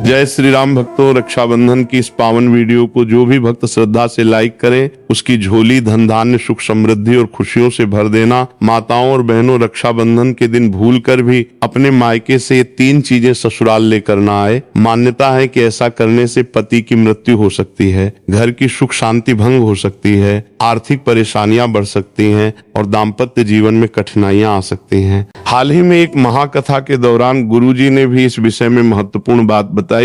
जय श्री राम भक्तों, रक्षाबंधन की इस पावन वीडियो को जो भी भक्त श्रद्धा से लाइक करें, उसकी झोली धन धान्य सुख समृद्धि और खुशियों से भर देना। माताओं और बहनों, रक्षाबंधन के दिन भूल कर भी अपने मायके से ये 3 चीजें ससुराल लेकर ना आए। मान्यता है कि ऐसा करने से पति की मृत्यु हो सकती है, घर की सुख शांति भंग हो सकती है, आर्थिक परेशानियां बढ़ सकती हैं और दाम्पत्य जीवन में कठिनाइयां आ सकती हैं। हाल ही में एक महाकथा के दौरान गुरुजी ने भी इस विषय में महत्वपूर्ण बात बताई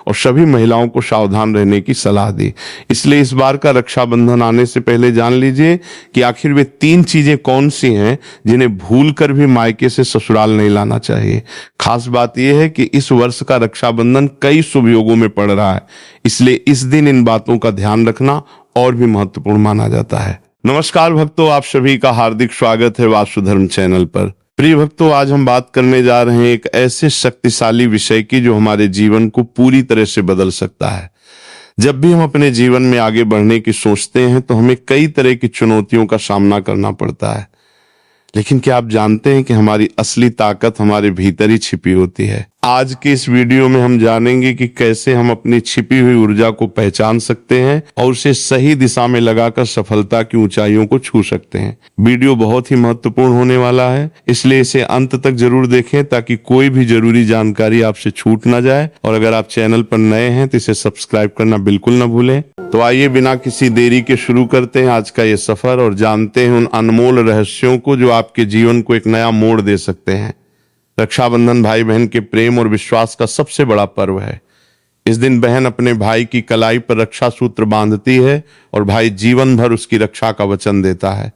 और सभी महिलाओं को सावधान रहने की सलाह दी। इसलिए इस बार का रक्षाबंधन आने से पहले जान लीजिए कि आखिर वे 3 चीजें कौन सी हैं जिन्हें भूल कर भी मायके से ससुराल नहीं लाना चाहिए। खास बात यह है कि इस वर्ष का रक्षाबंधन कई शुभ योगों में पड़ रहा है, इसलिए इस दिन इन बातों का ध्यान रखना और भी महत्वपूर्ण माना जाता है। नमस्कार भक्तों, आप सभी का हार्दिक स्वागत है वासुधर्म चैनल पर। प्रिय भक्तों, आज हम बात करने जा रहे हैं एक ऐसे शक्तिशाली विषय की जो हमारे जीवन को पूरी तरह से बदल सकता है। जब भी हम अपने जीवन में आगे बढ़ने की सोचते हैं तो हमें कई तरह की चुनौतियों का सामना करना पड़ता है, लेकिन क्या आप जानते हैं कि हमारी असली ताकत हमारे भीतर ही छिपी होती है। आज के इस वीडियो में हम जानेंगे कि कैसे हम अपनी छिपी हुई ऊर्जा को पहचान सकते हैं और उसे सही दिशा में लगाकर सफलता की ऊंचाइयों को छू सकते हैं। वीडियो बहुत ही महत्वपूर्ण होने वाला है, इसलिए इसे अंत तक जरूर देखें ताकि कोई भी जरूरी जानकारी आपसे छूट ना जाए। और अगर आप चैनल पर नए हैं तो इसे सब्सक्राइब करना बिल्कुल न भूलें। तो आइए बिना किसी देरी के शुरू करते हैं आज का ये सफर और जानते हैं उन अनमोल रहस्यों को जो आपके जीवन को एक नया मोड़ दे सकते हैं। रक्षाबंधन भाई बहन के प्रेम और विश्वास का सबसे बड़ा पर्व है। इस दिन बहन अपने भाई की कलाई पर रक्षा सूत्र बांधती है और भाई जीवन भर उसकी रक्षा का वचन देता है।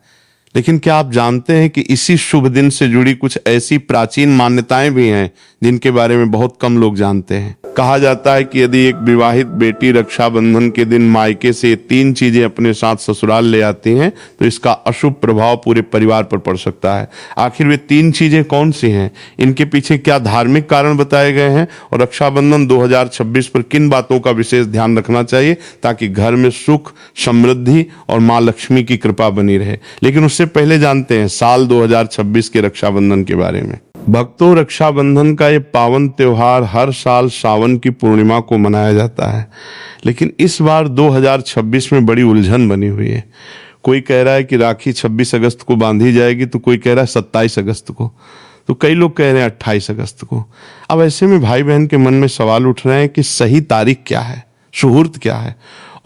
लेकिन क्या आप जानते हैं कि इसी शुभ दिन से जुड़ी कुछ ऐसी प्राचीन मान्यताएं भी हैं जिनके बारे में बहुत कम लोग जानते हैं। कहा जाता है कि यदि एक विवाहित बेटी रक्षाबंधन के दिन मायके से 3 चीजें अपने साथ ससुराल ले आती हैं तो इसका अशुभ प्रभाव पूरे परिवार पर पड़ सकता है। आखिर वे 3 चीजें कौन सी हैं, इनके पीछे क्या धार्मिक कारण बताए गए हैं और रक्षाबंधन 2026 पर किन बातों का विशेष ध्यान रखना चाहिए ताकि घर में सुख समृद्धि और माँ लक्ष्मी की कृपा बनी रहे। लेकिन उससे पहले जानते हैं साल 2026 के रक्षाबंधन के बारे में। भक्तों, रक्षाबंधन का ये पावन त्योहार हर साल सावन की पूर्णिमा को मनाया जाता है, लेकिन इस बार 2026 में बड़ी उलझन बनी हुई है। कोई कह रहा है कि राखी 26 अगस्त को बांधी जाएगी तो कोई कह रहा है 27 अगस्त को, तो कई लोग कह रहे हैं 28 अगस्त को। अब ऐसे में भाई बहन के मन में सवाल उठ रहे हैं कि सही तारीख क्या है, सुहूर्त क्या है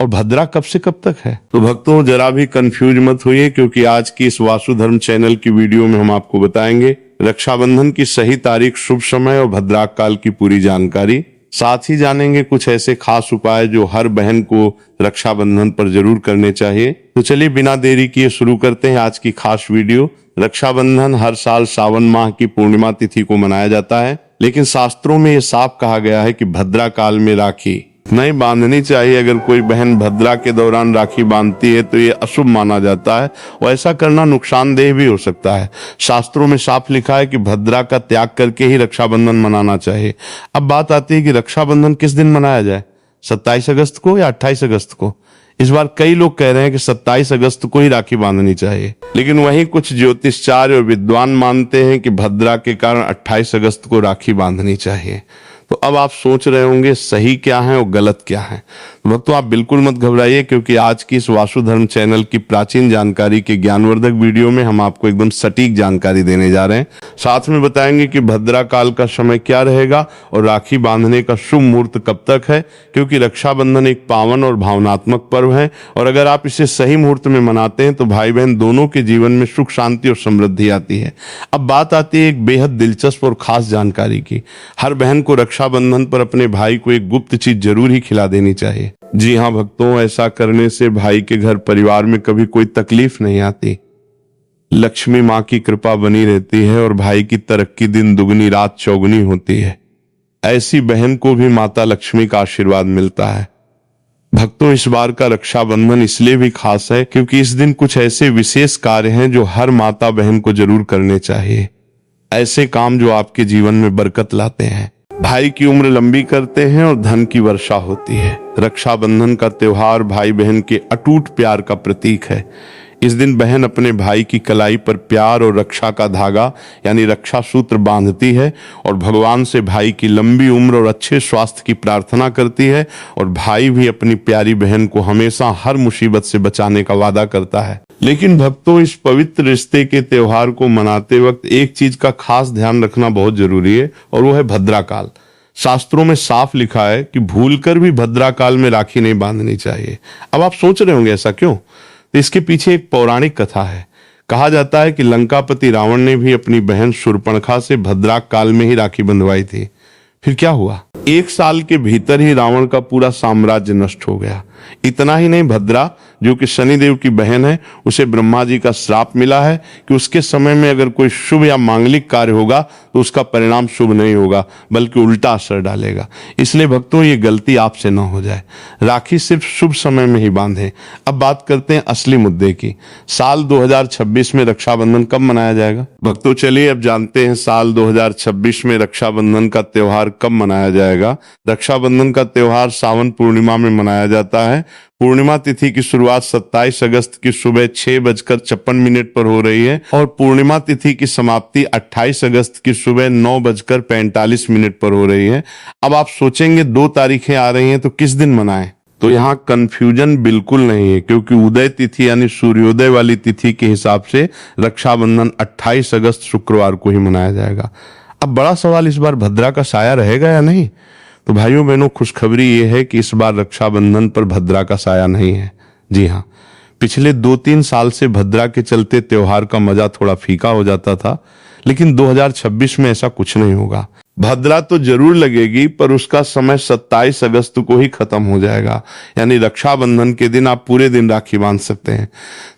और भद्रा कब से कब तक है। तो भक्तों, जरा भी कंफ्यूज मत होइए, क्योंकि आज की इस वासुधर्म चैनल की वीडियो में हम आपको बताएंगे रक्षाबंधन की सही तारीख, शुभ समय और भद्रा काल की पूरी जानकारी। साथ ही जानेंगे कुछ ऐसे खास उपाय जो हर बहन को रक्षाबंधन पर जरूर करने चाहिए। तो चलिए बिना देरी किए शुरू करते हैं आज की खास वीडियो। रक्षाबंधन हर साल सावन माह की पूर्णिमा तिथि को मनाया जाता है, लेकिन शास्त्रों में यह साफ कहा गया है कि भद्रा काल में राखी नहीं बांधनी चाहिए। अगर कोई बहन भद्रा के दौरान राखी बांधती है तो ये अशुभ माना जाता है और ऐसा करना नुकसानदेह भी हो सकता है। शास्त्रों में साफ लिखा है कि भद्रा का त्याग करके ही रक्षाबंधन मनाना चाहिए। अब बात आती है कि रक्षाबंधन किस दिन मनाया जाए, 27 अगस्त को या 28 अगस्त को। इस बार कई लोग कह रहे हैं कि 27 अगस्त को ही राखी बांधनी चाहिए, लेकिन वहीं कुछ ज्योतिषाचार्य और विद्वान मानते हैं कि भद्रा के कारण 28 अगस्त को राखी बांधनी चाहिए। तो अब आप सोच रहे होंगे सही क्या है और गलत क्या है। भक्तों, आप बिल्कुल मत घबराइए, क्योंकि आज की इस वासुधर्म चैनल की प्राचीन जानकारी के ज्ञानवर्धक वीडियो में हम आपको एकदम सटीक जानकारी देने जा रहे हैं। साथ में बताएंगे कि भद्रा काल का समय क्या रहेगा और राखी बांधने का शुभ मुहूर्त कब तक है, क्योंकि रक्षाबंधन एक पावन और भावनात्मक पर्व है और अगर आप इसे सही मुहूर्त में मनाते हैं तो भाई बहन दोनों के जीवन में सुख शांति और समृद्धि आती है। अब बात आती है एक बेहद दिलचस्प और खास जानकारी की। हर बहन को रक्षाबंधन पर अपने भाई को एक गुप्त चीज जरूर ही खिला देनी चाहिए। जी हाँ भक्तों, ऐसा करने से भाई के घर परिवार में कभी कोई तकलीफ नहीं आती, लक्ष्मी माँ की कृपा बनी रहती है और भाई की तरक्की दिन दुगनी रात चौगुनी होती है। ऐसी बहन को भी माता लक्ष्मी का आशीर्वाद मिलता है। भक्तों, इस बार का रक्षाबंधन इसलिए भी खास है क्योंकि इस दिन कुछ ऐसे विशेष कार्य हैं जो हर माता बहन को जरूर करने चाहिए। ऐसे काम जो आपके जीवन में बरकत लाते हैं, भाई की उम्र लंबी करते हैं और धन की वर्षा होती है। रक्षाबंधन का त्योहार भाई बहन के अटूट प्यार का प्रतीक है। इस दिन बहन अपने भाई की कलाई पर प्यार और रक्षा का धागा यानी रक्षा सूत्र बांधती है और भगवान से भाई की लंबी उम्र और अच्छे स्वास्थ्य की प्रार्थना करती है, और भाई भी अपनी प्यारी बहन को हमेशा हर मुसीबत से बचाने का वादा करता है। लेकिन भक्तों, इस पवित्र रिश्ते के त्योहार को मनाते वक्त एक चीज का खास ध्यान रखना बहुत जरूरी है, और वो है भद्रा काल। शास्त्रों में साफ लिखा है कि भूलकर भी भद्रा काल में राखी नहीं बांधनी चाहिए। अब आप सोच रहे होंगे ऐसा क्यों? तो इसके पीछे एक पौराणिक कथा है। कहा जाता है कि लंकापति रावण ने भी अपनी बहन शूर्पणखा से भद्राक काल में ही राखी बंधवाई थी। फिर क्या हुआ? 1 साल के भीतर ही रावण का पूरा साम्राज्य नष्ट हो गया। इतना ही नहीं, भद्रा जो कि शनिदेव की बहन है, उसे ब्रह्मा जी का श्राप मिला है कि उसके समय में अगर कोई शुभ या मांगलिक कार्य होगा तो उसका परिणाम शुभ नहीं होगा बल्कि उल्टा असर डालेगा। इसलिए भक्तों, ये गलती आपसे ना हो जाए। राखी सिर्फ शुभ समय में ही बांधें। अब बात करते हैं असली मुद्दे की। साल 2026 में रक्षाबंधन कब मनाया जाएगा? भक्तों, चलिए अब जानते हैं साल 2026 में रक्षाबंधन का त्योहार कब मनाया जाएगा। रक्षाबंधन का त्योहार सावन पूर्णिमा में मनाया जाता है। पूर्णिमा तिथि की शुरुआत 27 अगस्त की सुबह 6:56 पर हो रही है और पूर्णिमा तिथि की समाप्ति 28 अगस्त की सुबह 9:45 पर हो रही है। अब आप सोचेंगे 2 तारीखें आ रही हैं तो किस दिन मनाएं? तो यहाँ कंफ्यूजन बिल्कुल नहीं है, क्योंकि उदय तिथि यानी सूर्योदय वाली तिथि के हिसाब से रक्षाबंधन 28 अगस्त शुक्रवार को ही मनाया जाएगा। अब बड़ा सवाल इस बार भद्रा का साया रहेगा या नहीं? तो भाइयों बहनों, खुशखबरी ये है कि इस बार रक्षाबंधन पर भद्रा का साया नहीं है। जी हाँ, पिछले 2-3 साल से भद्रा के चलते त्योहार का मजा थोड़ा फीका हो जाता था, लेकिन 2026 में ऐसा कुछ नहीं होगा। भद्रा तो जरूर लगेगी, पर उसका समय 27 अगस्त को ही खत्म हो जाएगा, यानी रक्षाबंधन के दिन आप पूरे दिन राखी बांध सकते हैं।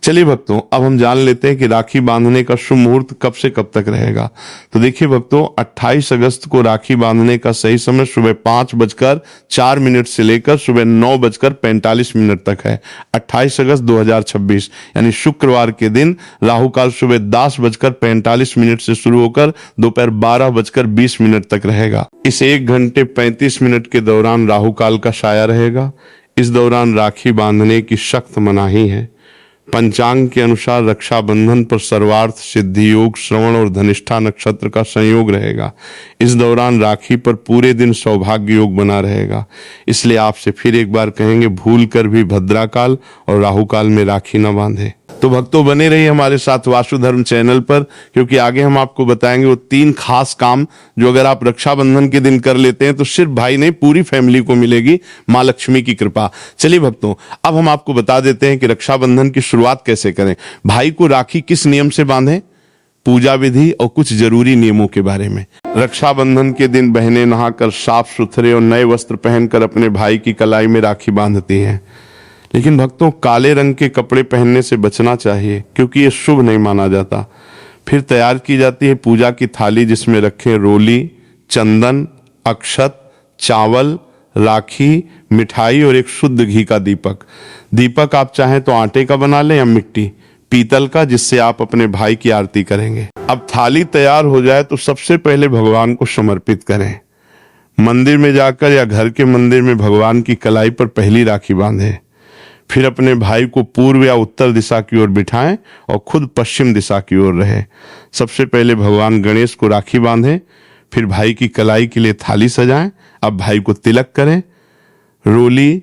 चलिए भक्तों, अब हम जान लेते हैं कि राखी बांधने का शुभ मुहूर्त कब से कब तक रहेगा। तो देखिए भक्तों, 28 अगस्त को राखी बांधने का सही समय सुबह 5:04 से लेकर सुबह 9:45 तक है। 28 अगस्त 2026 यानी शुक्रवार के दिन राहु काल सुबह 10:45 से शुरू होकर दोपहर 12:20 तक रहेगा। इस 1 घंटे 35 मिनट के दौरान राहु काल का साया रहेगा। इस दौरान राखी बांधने की सख्त मनाही है। पंचांग के अनुसार रक्षाबंधन पर सर्वार्थ सिद्धि योग, श्रवण और धनिष्ठा नक्षत्र का संयोग रहेगा। इस दौरान राखी पर पूरे दिन सौभाग्य योग बना रहेगा। इसलिए आपसे फिर एक बार कहेंगे, भूल कर भी भद्रा काल और राहु काल में राखी न बांधे। तो भक्तों, बने रहिए हमारे साथ वासुधर्म चैनल पर, क्योंकि आगे हम आपको बताएंगे वो 3 खास काम जो अगर आप रक्षाबंधन के दिन कर लेते हैं तो सिर्फ भाई नहीं, पूरी फैमिली को मिलेगी माँ लक्ष्मी की कृपा। चलिए भक्तों, अब हम आपको बता देते हैं कि रक्षाबंधन की शुरुआत कैसे करें। भाई को राखी किस नियम से बांधें, पूजा विधि और कुछ जरूरी नियमों के बारे में। रक्षाबंधन के दिन बहनें नहाकर साफ सुथरे और नए वस्त्र पहनकर अपने भाई की कलाई में राखी बांधती हैं। लेकिन भक्तों, काले रंग के कपड़े पहनने से बचना चाहिए, क्योंकि ये शुभ नहीं माना जाता। फिर तैयार की जाती है पूजा की थाली, जिसमें रखें रोली, चंदन, अक्षत, चावल, राखी, मिठाई और एक शुद्ध घी का दीपक। दीपक आप चाहें तो आटे का बना लें या मिट्टी, पीतल का, जिससे आप अपने भाई की आरती करेंगे। अब थाली तैयार हो जाए तो सबसे पहले भगवान को समर्पित करें। मंदिर में जाकर या घर के मंदिर में भगवान की कलाई पर पहली राखी बांधें। फिर अपने भाई को पूर्व या उत्तर दिशा की ओर बिठाएं और खुद पश्चिम दिशा की ओर रहे। सबसे पहले भगवान गणेश को राखी बांधें, फिर भाई की कलाई के लिए थाली सजाएं। अब भाई को तिलक करें, रोली,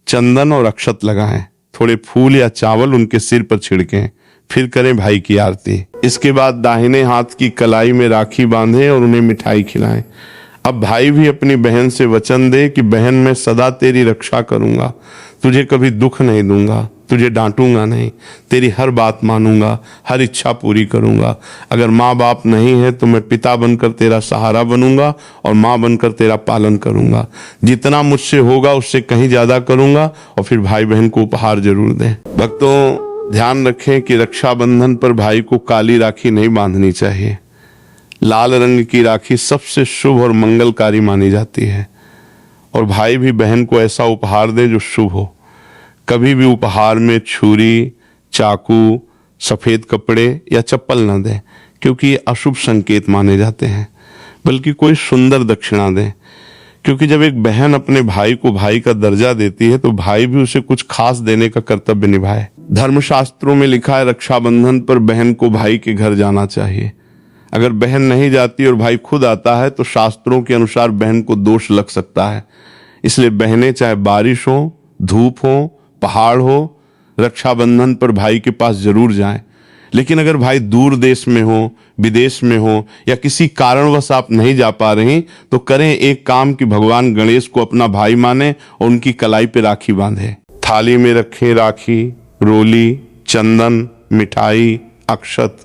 चंदन और अक्षत लगाएं। थोड़े फूल या चावल उनके सिर पर छिड़कें, फिर करें भाई की आरती। इसके बाद दाहिने हाथ की कलाई में राखी बांधें और उन्हें मिठाई खिलाएं। अब भाई भी अपनी बहन से वचन दे कि बहन, मैं सदा तेरी रक्षा करूंगा, तुझे कभी दुख नहीं दूंगा, तुझे डांटूंगा नहीं, तेरी हर बात मानूंगा, हर इच्छा पूरी करूंगा। अगर माँ बाप नहीं है तो मैं पिता बनकर तेरा सहारा बनूंगा और माँ बनकर तेरा पालन करूंगा। जितना मुझसे होगा उससे कहीं ज्यादा करूंगा। और फिर भाई बहन को उपहार जरूर दें। भक्तों, ध्यान रखें कि रक्षाबंधन पर भाई को काली राखी नहीं बांधनी चाहिए। लाल रंग की राखी सबसे शुभ और मंगलकारी मानी जाती है, और भाई भी बहन को ऐसा उपहार दे जो शुभ हो। कभी भी उपहार में छुरी, चाकू, सफेद कपड़े या चप्पल न दें, क्योंकि ये अशुभ संकेत माने जाते हैं। बल्कि कोई सुंदर दक्षिणा दें। क्योंकि जब एक बहन अपने भाई को भाई का दर्जा देती है तो भाई भी उसे कुछ खास देने का कर्तव्य निभाए। धर्मशास्त्रों में लिखा है रक्षाबंधन पर बहन को भाई के घर जाना चाहिए। अगर बहन नहीं जाती और भाई खुद आता है तो शास्त्रों के अनुसार बहन को दोष लग सकता है। इसलिए बहनें चाहे बारिश हो, धूप हो, पहाड़ हो, रक्षाबंधन पर भाई के पास जरूर जाएं। लेकिन अगर भाई दूर देश में हो, विदेश में हो या किसी कारणवश आप नहीं जा पा रही तो करें एक काम कि भगवान गणेश को अपना भाई माने और उनकी कलाई पे राखी बांधे। थाली में रखें राखी, रोली, चंदन, मिठाई, अक्षत।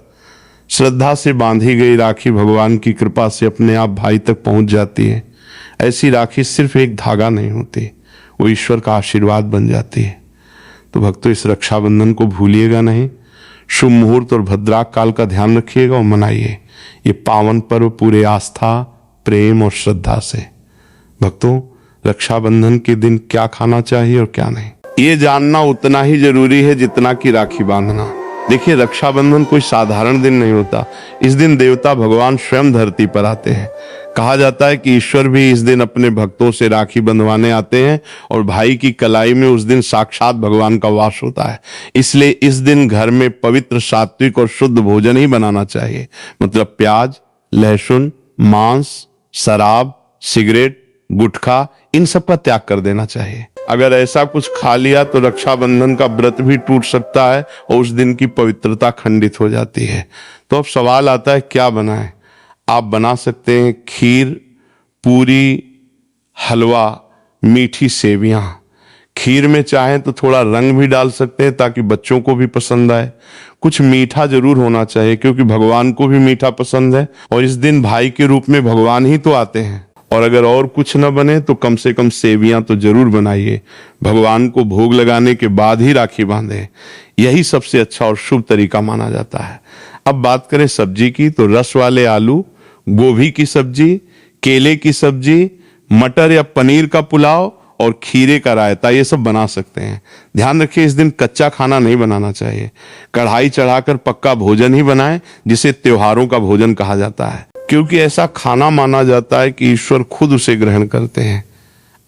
श्रद्धा से बांधी गई राखी भगवान की कृपा से अपने आप भाई तक पहुंच जाती है। ऐसी राखी सिर्फ एक धागा नहीं होती, वो ईश्वर का आशीर्वाद बन जाती है। तो भक्तों, इस रक्षाबंधन को भूलिएगा नहीं। शुभ मुहूर्त और भद्राक काल का ध्यान रखिएगा और मनाइए ये पावन पर्व पूरे आस्था, प्रेम और श्रद्धा से। भक्तों, रक्षाबंधन के दिन क्या खाना चाहिए और क्या नहीं, ये जानना उतना ही जरूरी है जितना कि राखी बांधना। देखिए, रक्षाबंधन कोई साधारण दिन नहीं होता। इस दिन देवता भगवान स्वयं धरती पर आते हैं। कहा जाता है कि ईश्वर भी इस दिन अपने भक्तों से राखी बंधवाने आते हैं और भाई की कलाई में उस दिन साक्षात भगवान का वास होता है। इसलिए इस दिन घर में पवित्र, सात्विक और शुद्ध भोजन ही बनाना चाहिए। मतलब प्याज, लहसुन, मांस, शराब, सिगरेट, गुटखा, इन सब का त्याग कर देना चाहिए। अगर ऐसा कुछ खा लिया तो रक्षाबंधन का व्रत भी टूट सकता है और उस दिन की पवित्रता खंडित हो जाती है। तो अब सवाल आता है क्या बनाएं? आप बना सकते हैं खीर, पूरी, हलवा, मीठी सेवियां। खीर में चाहें तो थोड़ा रंग भी डाल सकते हैं ताकि बच्चों को भी पसंद आए। कुछ मीठा जरूर होना चाहिए क्योंकि भगवान को भी मीठा पसंद है और इस दिन भाई के रूप में भगवान ही तो आते हैं। और अगर और कुछ न बने तो कम से कम सेवियां तो जरूर बनाइए। भगवान को भोग लगाने के बाद ही राखी बांधें। यही सबसे अच्छा और शुभ तरीका माना जाता है। अब बात करें सब्जी की, तो रस वाले आलू, गोभी की सब्जी, केले की सब्जी, मटर या पनीर का पुलाव और खीरे का रायता, ये सब बना सकते हैं। ध्यान रखिए, इस दिन कच्चा खाना नहीं बनाना चाहिए। कढ़ाई चढ़ाकर पक्का भोजन ही बनाएं, जिसे त्योहारों का भोजन कहा जाता है, क्योंकि ऐसा खाना माना जाता है कि ईश्वर खुद उसे ग्रहण करते हैं।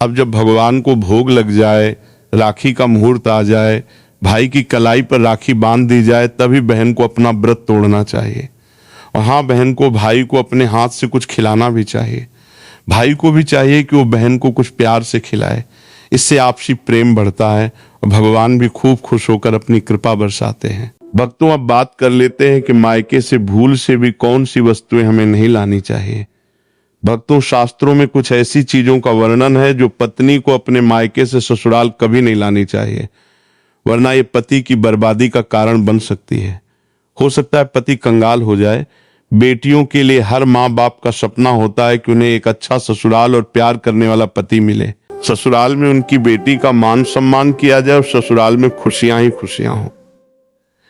अब जब भगवान को भोग लग जाए, राखी का मुहूर्त आ जाए, भाई की कलाई पर राखी बांध दी जाए, तभी बहन को अपना व्रत तोड़ना चाहिए। और हाँ, बहन को भाई को अपने हाथ से कुछ खिलाना भी चाहिए। भाई को भी चाहिए कि वो बहन को कुछ प्यार से खिलाए। इससे आपसी प्रेम बढ़ता है और भगवान भी खूब खुश होकर अपनी कृपा बरसाते हैं। भक्तों, अब बात कर लेते हैं कि मायके से भूल से भी कौन सी वस्तुएं हमें नहीं लानी चाहिए। भक्तों, शास्त्रों में कुछ ऐसी चीजों का वर्णन है जो पत्नी को अपने मायके से ससुराल कभी नहीं लानी चाहिए, वरना ये पति की बर्बादी का कारण बन सकती है। हो सकता है पति कंगाल हो जाए। बेटियों के लिए हर माँ बाप का सपना होता है कि उन्हें एक अच्छा ससुराल और प्यार करने वाला पति मिले। ससुराल में उनकी बेटी का मान सम्मान किया जाए और ससुराल में खुशियां ही खुशियां हो।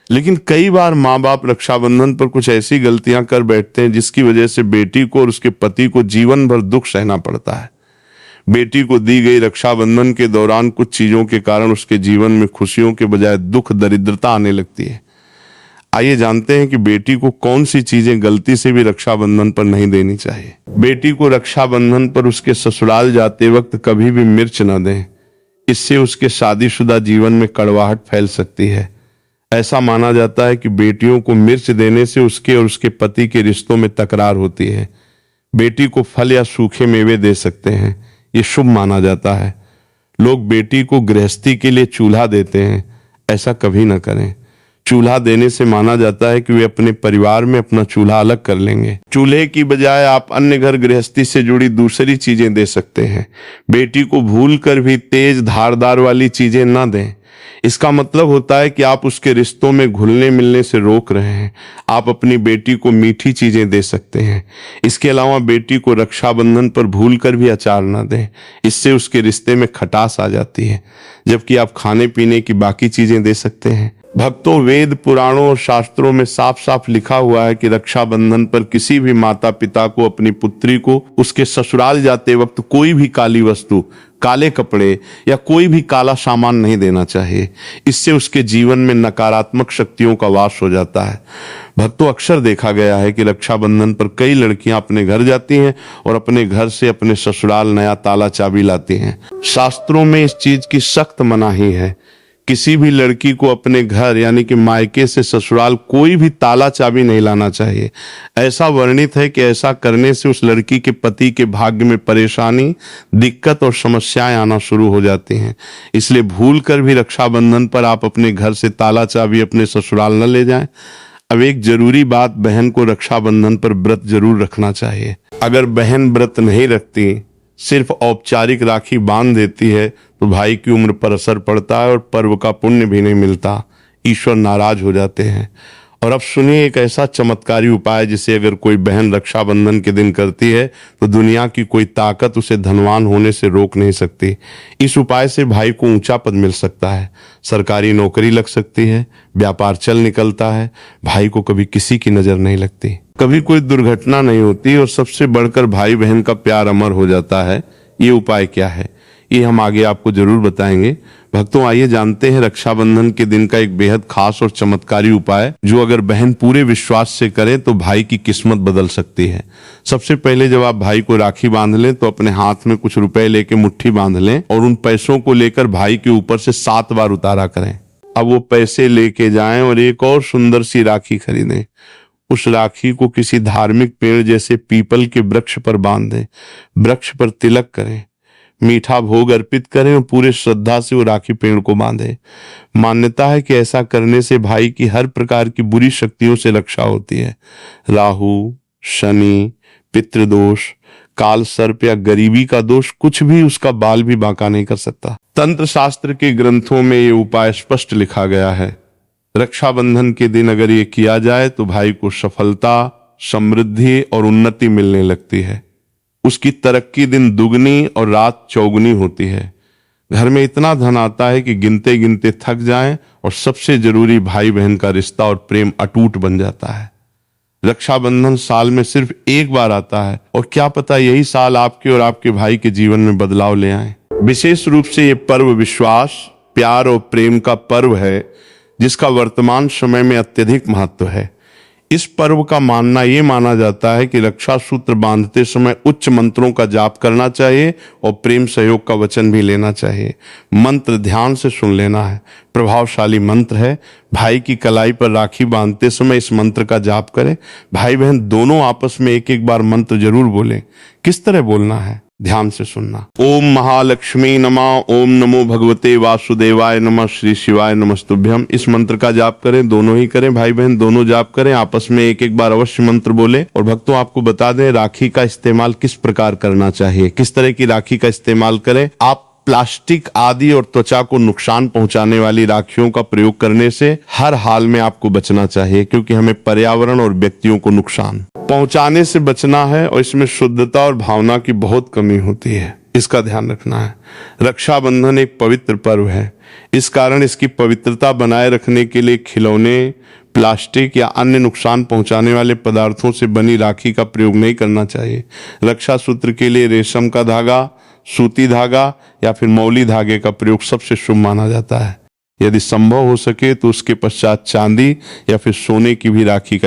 लेकिन कई बार माँ बाप रक्षाबंधन पर कुछ ऐसी गलतियां कर बैठते हैं जिसकी वजह से बेटी को और उसके पति को जीवन भर दुख सहना पड़ता है। बेटी को दी गई रक्षाबंधन के दौरान कुछ चीजों के कारण उसके जीवन में खुशियों के बजाय दुख, दरिद्रता आने लगती है। आइए जानते हैं कि बेटी को कौन सी चीजें गलती से भी रक्षाबंधन पर नहीं देनी चाहिए। बेटी को रक्षाबंधन पर उसके ससुराल जाते वक्त कभी भी मिर्च न दें। इससे उसके शादीशुदा जीवन में कड़वाहट फैल सकती है। ऐसा माना जाता है कि बेटियों को मिर्च देने से उसके और उसके पति के रिश्तों में तकरार होती है। बेटी को फल या सूखे मेवे दे सकते हैं, ये शुभ माना जाता है। लोग बेटी को गृहस्थी के लिए चूल्हा देते हैं, ऐसा कभी न करें। चूल्हा देने से माना जाता है कि वे अपने परिवार में अपना चूल्हा अलग कर लेंगे। चूल्हे की बजाय आप अन्य घर गृहस्थी से जुड़ी दूसरी चीजें दे सकते हैं। बेटी को भूलकर भी तेज धारदार वाली चीजें न दें। इसका मतलब होता है कि आप उसके रिश्तों में घुलने मिलने से रोक रहे हैं। आप अपनी बेटी को मीठी चीजें दे सकते हैं। इसके अलावा बेटी को रक्षाबंधन पर भूलकर भी अचार न दें, इससे उसके रिश्ते में खटास आ जाती है। जबकि आप खाने पीने की बाकी चीजें दे सकते हैं। भक्तों, वेद, पुराणों और शास्त्रों में साफ साफ लिखा हुआ है कि रक्षाबंधन पर किसी भी माता पिता को अपनी पुत्री को उसके ससुराल जाते वक्त कोई भी काली वस्तु, काले कपड़े या कोई भी काला सामान नहीं देना चाहिए। इससे उसके जीवन में नकारात्मक शक्तियों का वास हो जाता है। भक्तों, अक्सर देखा गया है कि रक्षाबंधन पर कई लड़कियां अपने घर जाती हैं और अपने घर से अपने ससुराल नया ताला चाबी लाती हैं। शास्त्रों में इस चीज की सख्त मनाही है। किसी भी लड़की को अपने घर यानी कि मायके से ससुराल कोई भी ताला चाबी नहीं लाना चाहिए। ऐसा वर्णित है कि ऐसा करने से उस लड़की के पति के भाग्य में परेशानी, दिक्कत और समस्याएं आना शुरू हो जाती हैं। इसलिए भूल कर भी रक्षाबंधन पर आप अपने घर से ताला चाबी अपने ससुराल न ले जाएं। अब एक जरूरी बात, बहन को रक्षाबंधन पर व्रत जरूर रखना चाहिए। अगर बहन व्रत नहीं रखती, सिर्फ औपचारिक राखी बांध देती है, तो भाई की उम्र पर असर पड़ता है और पर्व का पुण्य भी नहीं मिलता। ईश्वर नाराज हो जाते हैं। और अब सुनिए एक ऐसा चमत्कारी उपाय जिसे अगर कोई बहन रक्षाबंधन के दिन करती है तो दुनिया की कोई ताकत उसे धनवान होने से रोक नहीं सकती। इस उपाय से भाई को ऊंचा पद मिल सकता है, सरकारी नौकरी लग सकती है, व्यापार चल निकलता है, भाई को कभी किसी की नजर नहीं लगती, कभी कोई दुर्घटना नहीं होती और सबसे बढ़कर भाई बहन का प्यार अमर हो जाता है। ये उपाय क्या है, ये हम आगे आपको जरूर बताएंगे। भक्तों, आइए जानते हैं रक्षाबंधन के दिन का एक बेहद खास और चमत्कारी उपाय, जो अगर बहन पूरे विश्वास से करे तो भाई की किस्मत बदल सकती है। सबसे पहले जब आप भाई को राखी बांध लें तो अपने हाथ में कुछ रुपए लेके मुट्ठी बांध लें और उन पैसों को लेकर भाई के ऊपर से 7 बार उतारा करें। अब वो पैसे लेके जाएं और एक और सुंदर सी राखी खरीदें। उस राखी को किसी धार्मिक पेड़ जैसे पीपल के वृक्ष पर बांध दें, वृक्ष पर तिलक करें, मीठा भोग अर्पित करें और पूरे श्रद्धा से वो राखी पेड़ को बांधे। मान्यता है कि ऐसा करने से भाई की हर प्रकार की बुरी शक्तियों से रक्षा होती है। राहु, शनि, पितृदोष, काल सर्प या गरीबी का दोष कुछ भी उसका बाल भी बांका नहीं कर सकता। तंत्र शास्त्र के ग्रंथों में ये उपाय स्पष्ट लिखा गया है। रक्षाबंधन के दिन अगर ये किया जाए तो भाई को सफलता, समृद्धि और उन्नति मिलने लगती है। उसकी तरक्की दिन दुगनी और रात चौगुनी होती है। घर में इतना धन आता है कि गिनते गिनते थक जाएं और सबसे जरूरी भाई बहन का रिश्ता और प्रेम अटूट बन जाता है। रक्षाबंधन साल में सिर्फ एक बार आता है और क्या पता यही साल आपके और आपके भाई के जीवन में बदलाव ले आए। विशेष रूप से ये पर्व विश्वास, प्यार और प्रेम का पर्व है, जिसका वर्तमान समय में अत्यधिक महत्व है। इस पर्व का मानना ये माना जाता है कि रक्षा सूत्र बांधते समय उच्च मंत्रों का जाप करना चाहिए और प्रेम सहयोग का वचन भी लेना चाहिए। मंत्र ध्यान से सुन लेना है, प्रभावशाली मंत्र है। भाई की कलाई पर राखी बांधते समय इस मंत्र का जाप करें। भाई बहन दोनों आपस में एक एक बार मंत्र जरूर बोलें। किस तरह बोलना है, ध्यान से सुनना। ओम महालक्ष्मी नमः, ओम नमो भगवते वासुदेवाय नमः, श्री शिवाय नमस्तुभ्यम। इस मंत्र का जाप करें, दोनों ही करें, भाई बहन दोनों जाप करें, आपस में एक एक बार अवश्य मंत्र बोले। और भक्तों, आपको बता दें राखी का इस्तेमाल किस प्रकार करना चाहिए, किस तरह की राखी का इस्तेमाल करें। आप प्लास्टिक आदि और त्वचा को नुकसान पहुंचाने वाली राखियों का प्रयोग करने से हर हाल में आपको बचना चाहिए, क्योंकि हमें पर्यावरण और व्यक्तियों को नुकसान पहुंचाने से बचना है और इसमें शुद्धता और भावना की बहुत कमी होती है, इसका ध्यान रखना है। रक्षाबंधन एक पवित्र पर्व है, इस कारण इसकी पवित्रता बनाए रखने के लिए खिलौने, प्लास्टिक या अन्य नुकसान पहुंचाने वाले पदार्थों से बनी राखी का प्रयोग नहीं करना चाहिए। रक्षा सूत्र के लिए रेशम का धागा, सूती धागा या फिर मौली धागे का प्रयोग सबसे शुभ माना जाता है। यदि संभव हो सके तो उसके पश्चात चांदी या फिर सोने की भी राखी का